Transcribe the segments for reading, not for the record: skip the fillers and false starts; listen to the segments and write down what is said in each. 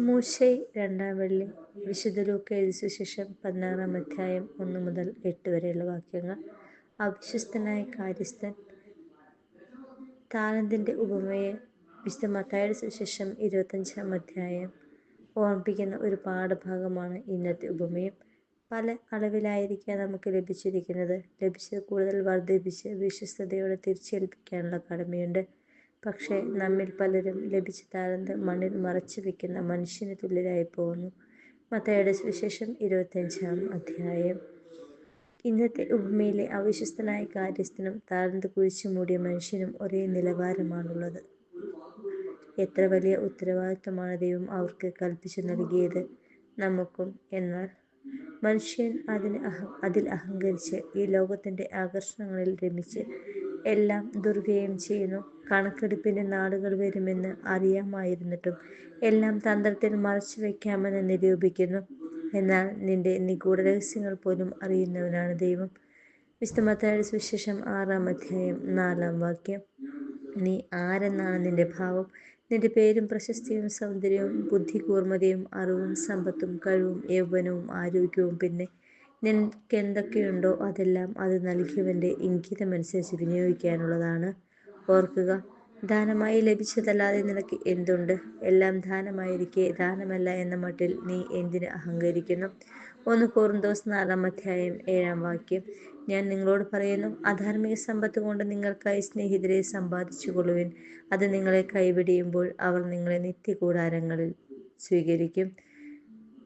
മൂശൈ രണ്ടാം വെള്ളി. വിശുദ്ധ ലൂക്കാ എഴുതിയ സുവിശേഷം 16-ാം അധ്യായം 1 മുതൽ 8 വരെയുള്ള വാക്യങ്ങൾ. അവിശ്വസ്തനായ കാര്യസ്ഥൻ. താലന്തിൻ്റെ ഉപമയെ വിശുദ്ധ മത്തായിയുടെ സുവിശേഷം 25-ാം അധ്യായം ഓർമ്മിപ്പിക്കുന്ന ഒരു പാഠഭാഗമാണ് ഇന്നത്തെ ഉപമയും. പല അളവിലായിരിക്കാം നമുക്ക് ലഭിച്ചിരിക്കുന്നത്. ലഭിച്ചത് കൂടുതൽ വർദ്ധിപ്പിച്ച് വിശ്വസ്തയോടെ തിരിച്ചേൽപ്പിക്കാനുള്ള കടമയുണ്ട്. പക്ഷേ നമ്മിൽ പലരും ലഭിച്ച താലന്ത് മണ്ണിൽ മറച്ചു വെക്കുന്ന മനുഷ്യന് തുല്യരായി പോകുന്നു. മത്തായിയുടെ സുവിശേഷം 25-ാം അധ്യായം. ഇന്നത്തെ ഉപമയിലെ അവിശ്വസ്തനായ കാര്യസ്ഥനും താലന്ത് കുഴിച്ചു മൂടിയ മനുഷ്യനും ഒരേ നിലവാരമാണുള്ളത്. എത്ര വലിയ ഉത്തരവാദിത്തമാണ് ദൈവം അവർക്ക് കൽപ്പിച്ചു നൽകിയത്, നമുക്കും. എന്നാൽ മനുഷ്യൻ അതിൽ അഹങ്കരിച്ച് ഈ ലോകത്തിൻ്റെ ആകർഷണങ്ങളിൽ രമിച്ച് എല്ലാം ദുർവ്യയം ചെയ്യുന്നു. കണക്കെടുപ്പിൻ്റെ നാളുകൾ വരുമെന്ന് അറിയാമായിരുന്നിട്ടും എല്ലാം തന്ത്രത്തിൽ മറച്ചു വയ്ക്കാമെന്ന് നിരൂപിക്കുന്നു. എന്നാൽ നിന്റെ നിഗൂഢ രഹസ്യങ്ങൾ പോലും അറിയുന്നവനാണ് ദൈവം. വിശുദ്ധ മത്തായിയുടെ സുവിശേഷം 6-ാം അധ്യായം 4-ാം വാക്യം. നീ ആരെന്നാണ് നിന്റെ ഭാവം? നിന്റെ പേരും പ്രശസ്തിയും സൗന്ദര്യവും ബുദ്ധികൂർമ്മതയും അറിവും സമ്പത്തും കഴിവും യൗവനവും ആരോഗ്യവും പിന്നെ നിനക്കെന്തൊക്കെയുണ്ടോ അതെല്ലാം അത് നൽകിയവൻ്റെ ഇംഗിതമനുസരിച്ച് വിനിയോഗിക്കാനുള്ളതാണ്. ഓർക്കുക, ദാനമായി ലഭിച്ചതല്ലാതെ നിനക്ക് എന്തുണ്ട്? എല്ലാം ദാനമായിരിക്കെ ദാനമല്ല എന്ന മട്ടിൽ നീ എന്തിന് അഹങ്കരിക്കുന്നു? 1 കൊറിന്തോസ് 4-ാം അധ്യായം 7-ാം വാക്യം. ഞാൻ നിങ്ങളോട് പറയുന്നു, അധാർമിക സമ്പത്ത് കൊണ്ട് നിങ്ങൾക്കായി സ്നേഹിതരെ സമ്പാദിച്ചു കൊള്ളുവിൻ. അത് നിങ്ങളെ കൈവെടിയുമ്പോൾ അവർ നിങ്ങളെ നിത്യകൂടാരങ്ങളിൽ സ്വീകരിക്കും.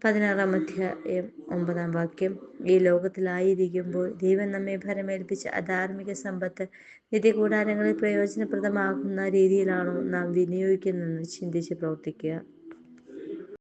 16-ാം അധ്യായം 9-ാം വാക്യം. ഈ ലോകത്തിലായിരിക്കുമ്പോൾ ദൈവം നമ്മെ ഭരമേൽപ്പിച്ച അധാർമിക സമ്പത്ത് നിത്യകൂടാരങ്ങളിൽ പ്രയോജനപ്രദമാകുന്ന രീതിയിലാണോ നാം വിനിയോഗിക്കുന്നതെന്ന് ചിന്തിച്ച് പ്രവർത്തിക്കുക.